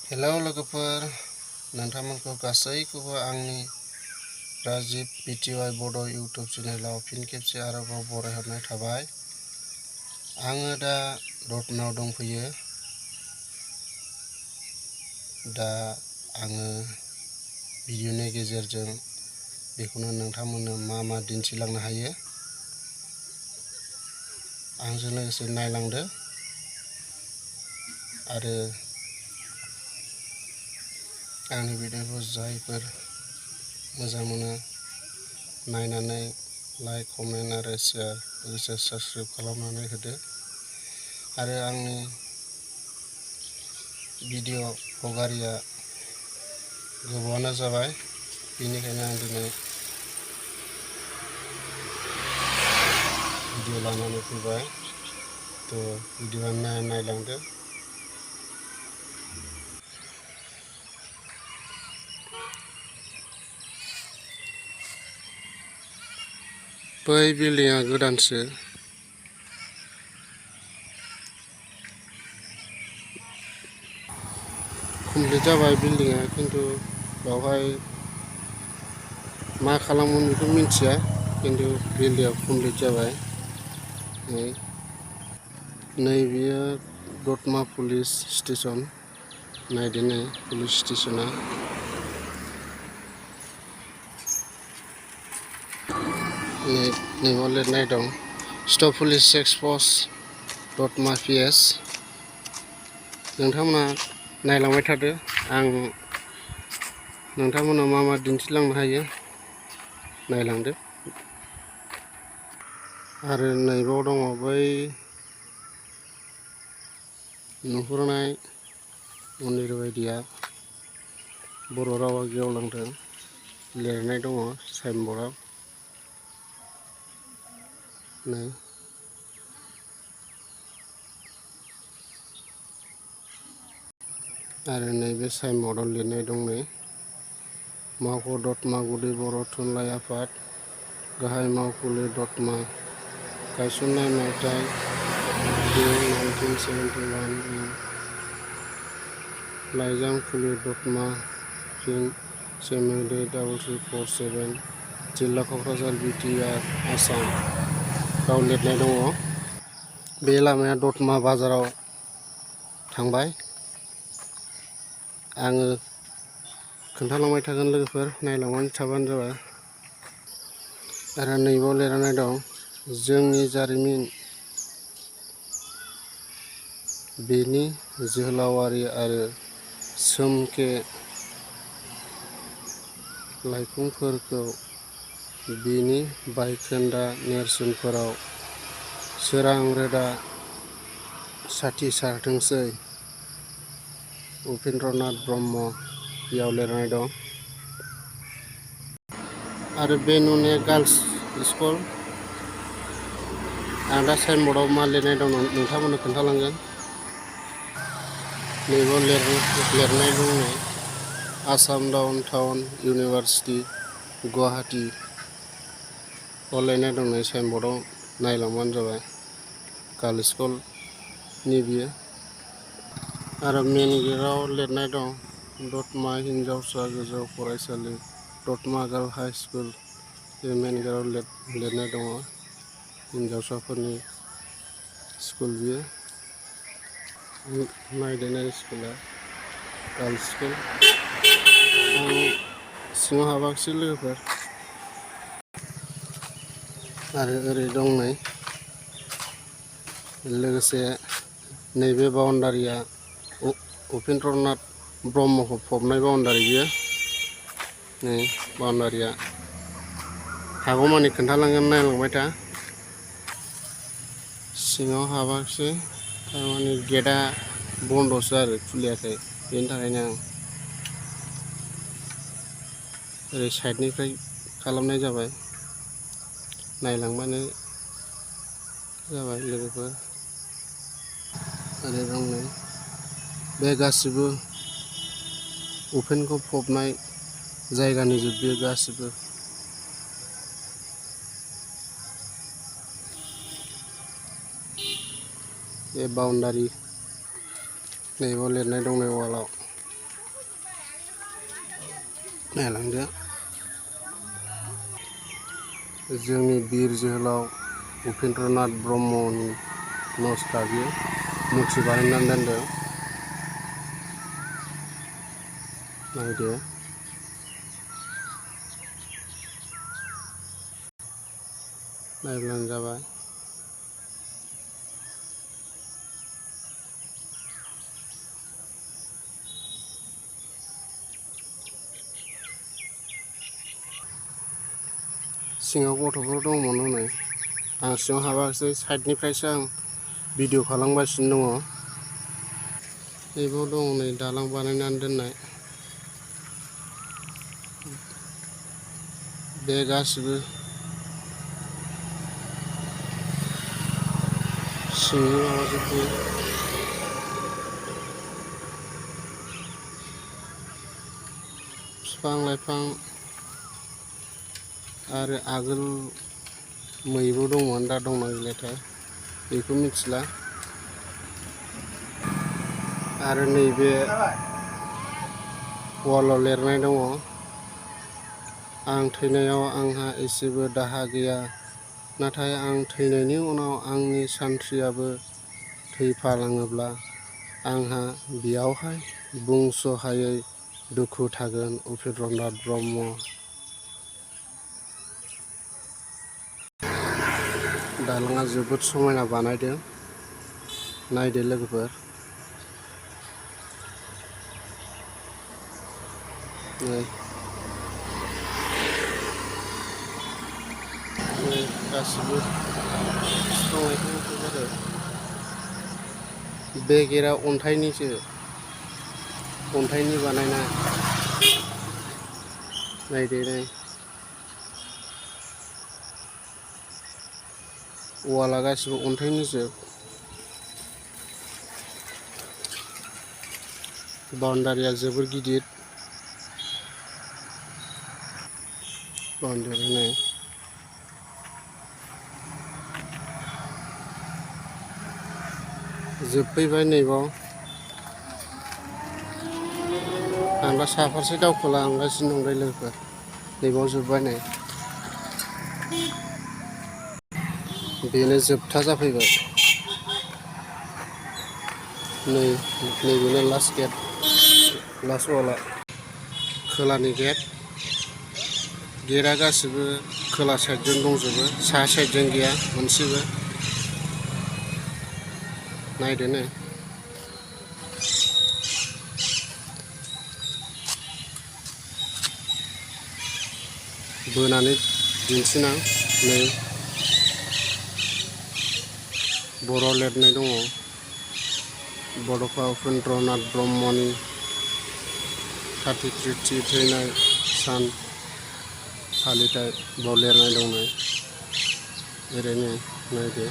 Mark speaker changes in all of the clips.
Speaker 1: Hello लोगोफोर, नोंथांमोनखौ गासैखौबो आंनि राजिब पिटिवाइ बड' इउटुब चेनेलाव फिन खेबसे आरोबाव बरायहरनाय थाबाय। आङो दा दतमायाव दंफैयो। दा आङो भिडिअनि गेजेरजों बेखौनो नोंथांमोननो मा दिन्थिलांनो हायो आंजों लोगोसे नायलांदो आरो आंनि भिडिअखौ जायफोर मोजां मोनो नायनानै लाइक, कमेन्ट आरो शेयार लोगोसे साबस्क्राइब खालामनानै होदो। आरो आंनि भिडिअ हगारिया गोबावानो जाबाय, बेनिखायनो आं दिनै भिडिअ लानानै फैबाय। भिडिअ नायलांदो। बै बिल्डिंआ गोदानसो। कमप्लिट जाबाय बिल्डिंआ, खिन्थु बेवहाय मा खालामगोन बेखौ मिथिया, खिन्थु बिल्डिंआ कमप्लिट जाबाय। नै बेयो दतमा पुलिस स्टेसन। नायदो नै पुलिस स्टेसना। नैबाव लिरनाय दं स्टप पुलिस चेक पस्ट दतमा PS। नोंथांमोना नायलांबाय थादो, आं नोंथांमोना मा दिन्थिलांनो हायो नायलांदो। आरो नैबाव दङ बै नुहुरनाय मन्दिर बायदिया बर' रावा गेवलांदों लिरनाय दङ साइनबर्डआव। नै आरो नैबे साइनबर्डआव लिरनाय दं नै मावख' दतमा गुदि बर' थुनलाइ आफाद गाहाय मावखुलि दतमा गायसननाय मायथाइ इं 1971 लाइजाम खुलि दतमा पिन 78347 जिल्ला क'क्राझार BTR आसाम गाव लिरनाय दङ। बे लामाया दतमा बाजाराव थांबाय। आङो खोन्थालांबाय थागोन लोगोफोर, नायलांबाय थाबानो जाबाय। आरो नैबाव लिरनाय दं जोंनि जारिमिन, बेनि जोहोलावारि आरो सोमखे लाइफुंफोरखौ बेनि बायखोन्दा नेरसोनफोराव सोरां रोदा साथि सारथोंसै। उपेन्द्रनाथ ब्रह्म बेयाव लिरनाय दं। आरो बे नुनाया गार्लस स्कुल। आं दा साइनबर्डआव मा लिरनाय दं नोंथांमोननो खोन्थालांगोन। नैबाव लिरनाय दं नै Assam down town university Guwahati लिरनाय दं नै साइनबर्डआव, नायलांबानो जाबाय। गार्लस स्कुलनि बियो। आरो मेन गेटआव लिरनाय दं दतमा हिनजावसा गोजौ फरायसालि दतमा गार्ल हाइ स्कुल। बे मेन गेटआव लिरनाय दङ हिनजावसाफोरनि स्कुल बियो। नायदो नै स्कुला गार्लस स्कुल। आं सिङाव हाबाखिसै लोगोफोर। आरो ओरै दं नै लोगोसे नैबे बाउन्डारिया उपेन्द्रनाथ ब्रह्मखौ फबनाय बाउन्डारि बियो। नै बाउन्डारिया हागौमानि खोन्थालांगोन, नायलांबाय था। सिङाव हाबाखिसै, थारमाने गेटआ बन्दसो आरो खुलियाखै, बेनि थाखायनो आं ओरै साइडनिफ्राय खालामनाय जाबाय। नायलांबानो जाबाय लोगोफोर। आरो दं नै बे गासिबो उपेनखौ फबनाय जायगानि जोब, बे गासिबो। बे बाउन्डारि नैबाव लिरनाय दं नै वालाव। नायलांदो जोंनि बिर जोहोलाव उपेन्द्रनाथ ब्रह्मनि नस्टा बियो मुर्ति बानायनानै दोनदों। नायदो नायब्लानो जाबाय। सिङाव गथ'फोर दंमोन हनै आं सिङाव हाबाखिसै साइडनिफ्रायसो आं भिडिअ खालामगासिनो दङ। नैबाव दङ नै दालां बानायनानै दोननाय बे गासिबो सिंनि माबाजोबो बिफां लाइफां आरो आगोल मैबो दंमोन दा दंना गैलाथाय बेखौ मिथिला। आरो नैबे वालाव लिरनाय दङ आं थैनायाव आंहा एसेबो दाहा गैया नाथाय आं थैनायनि उनाव आंनि सानथ्रियाबो थैफालाङोब्ला आंहा बेयावहाय बुंस'हायै दुखु थागोन। उपेन्द्रनाथ ब्रह्म। दालाङा जोबोद समायना बानायदों नायदो लोगोफोर। नै गासिबो बिफां लाइफांफोर आरो बे गेटआ अन्थाइनिसो अन्थाइनि बानायनाय नायदो नै वाला गासिबो अन्थाइनिजोब। बाउन्डारिया जोबोर गिदिर बाउन्डारि नाय जोबफैबाय नैबाव आं दा सा फारसे दावखोलांगासिनो दं लोगोफोर नैबाव जोबबाय नै बेनो जोबथा जाफैबाय नैबेनो लास्ट गेट लास्ट वाला खोलानि गेटआ गासिबो खोला साइडजों दंजोबो साहा साइडजों गैया मोनसेबो। नायदो नै बोनानै दिन्थिना नै बर' लिरनाय दङ बड'फा उपेन्द्रनाथ ब्रह्मनि 33थि थैनाय सान फालिथाय बाव लिरनाय दं नै ओरैनो नायदो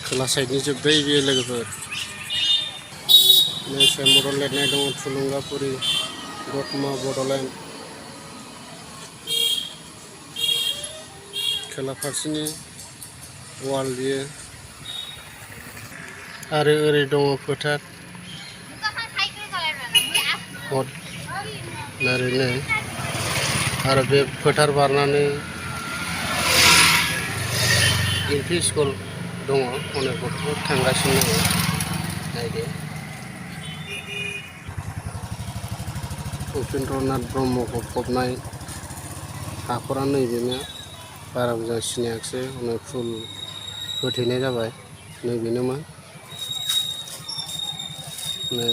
Speaker 1: खोला साइडनि जोब्बाय बे लोगोफोर। नै साइनबर्डआव लिरनाय दङ थुलुंगाफुरि दतमा बड'लेण्ड। खोला फारसेनि वाल बियो आरो ओरै दङ फोथार ओरैनो आरो बे फोथार बारनानै एलपि स्कुल दङ अनेक गथ'फोर थांगासिनो दङ नायदो उपेन्द्रनाथ ब्रह्मखौ फबनाय हाखरा नैबेनो बारा मोजां सिनायाखिसै उनाव फुल होथेनाय जाबाय नैबेनोमोन नै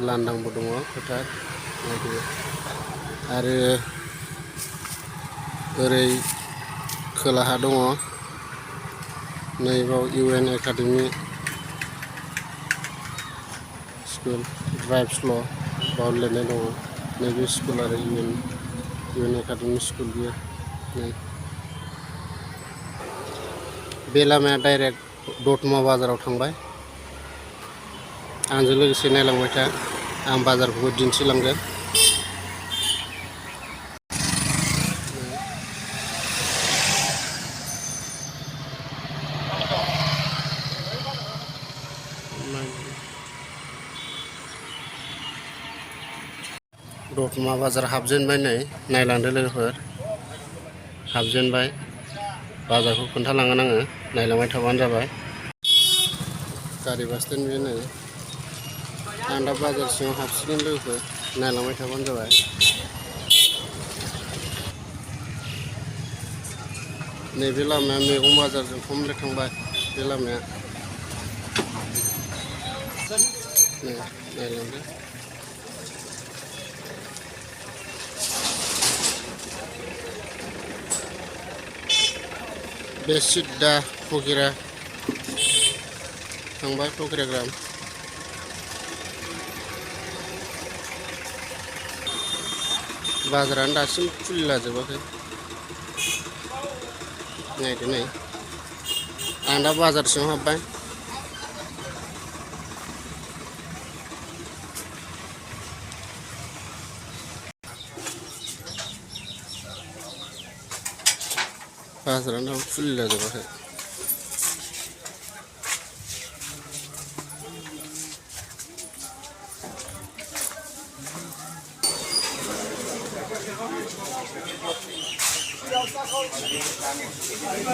Speaker 1: लांदांबो दङ फोथार नायदो आरो ओरै खोलाहा दङ नैबाव UN एकाडेमि स्कुल ड्राइभ्सल' बाव लिरनाय दङ नैबे स्कुल आरो UN एकाडेमि स्कुल बियो नै बे लामाया डाइरेक्ट दतमा बाजाराव थांबाय। आंजों लोगोसे नायलांबाय था आं बाजारखौबो दिन्थिलांगोन। दतमा बाजार हाबजेनबाय नै नायलांदो लोगोफोर हाबजेनबाय बाजारखौ खोन्थालांगोन आङो नायलांबाय थाबानो जाबाय गारि बास स्टेन्ड बे नै आं दा बाजार सिङाव हाबसिगोन लोगोफोर नायलांबाय थाबानो जाबाय नैबे लामाया मैगं बाजारजों कमप्लिट थांबाय बे लामाया नै नायलांदो बे सिद्दा फकिरा थांबाय फकिरा ग्राम बाजारानो दासिम खुलिला जोबाखै नायदो नै आं दा बाजार सिङाव हाबबाय बाजारानो दाबो खुलिला जोबाखै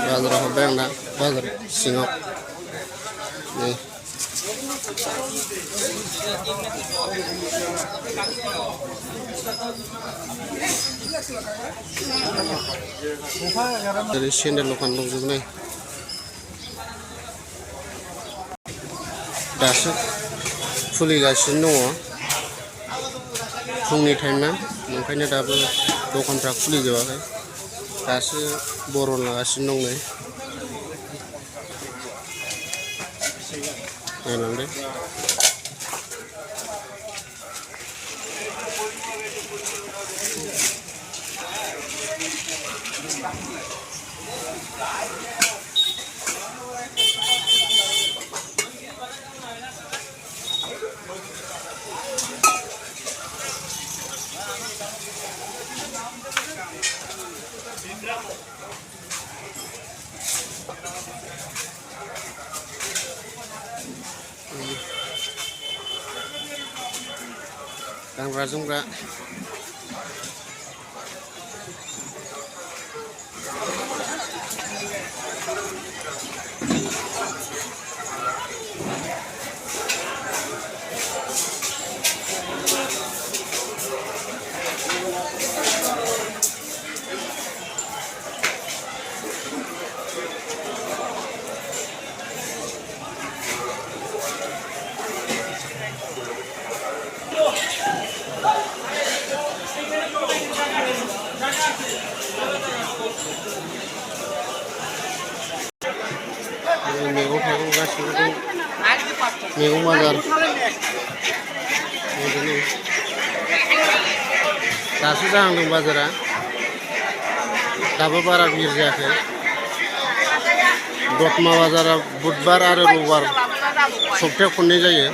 Speaker 1: बाजाराव हाबबाय आं दा बाजार सिङाव नै ओरै सेन्देल दखान दंजोबो नै दासो खुलिगासिनो दङ फुंनि टाइम ना ओंखायनो दाबो दखानफ्रा खुलिजोबाखै दासो बर' लागासिनो दं नै नायलांदो गानग्रा जोमग्रा मैगं थाइगं गासिबो दं मैगं बाजार दासो जाहांदों बाजारा दाबो बारा भिर जायाखै दतमा बाजारा बुधबार आरो रबिबार सप्तायाव खननै जायो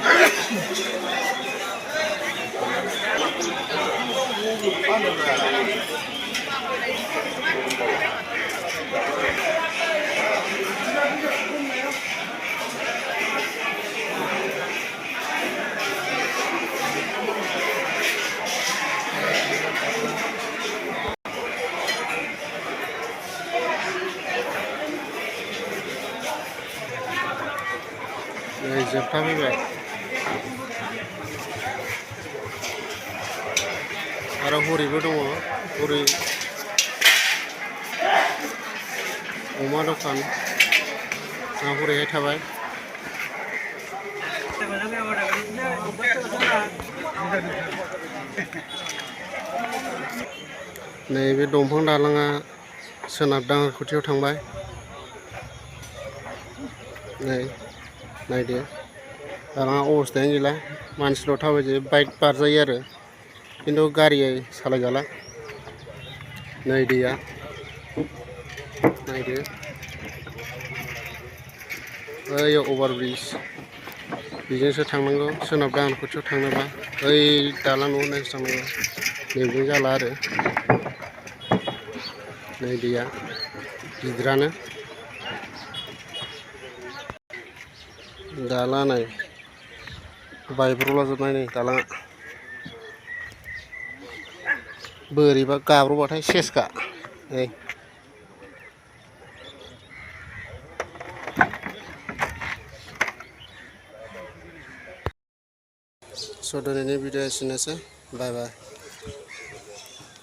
Speaker 1: जोबथा फैबाय आरो हरिबो दङ हरि अमा दखान हरैहाय थाबाय नैबे दंफां दालाङा सोनाब दाङाखुथियाव थांबाय नै नायदो दालाङा अबस्थायानो गैला मानसिल' थाबायजायो बाइक बारजायो आरो खिन्थु गारि सालायजाला नै दैया नायदो ओइ अभार ब्रिज बेजोंसो थांनांगौ सोनाब दाङाखुथियाव थांनोबा ओइ दालां न' होननायसो थांनांगौ नैबे जाला आरो नै दैया गिदिरानो दालां नाय बायब्र'लाजोबनाय नै दालाङा बोरैबा गाब्र'बाथाय सेसखा नै स' दिनैनि भिडिअ' एसेनोसै बाय बाय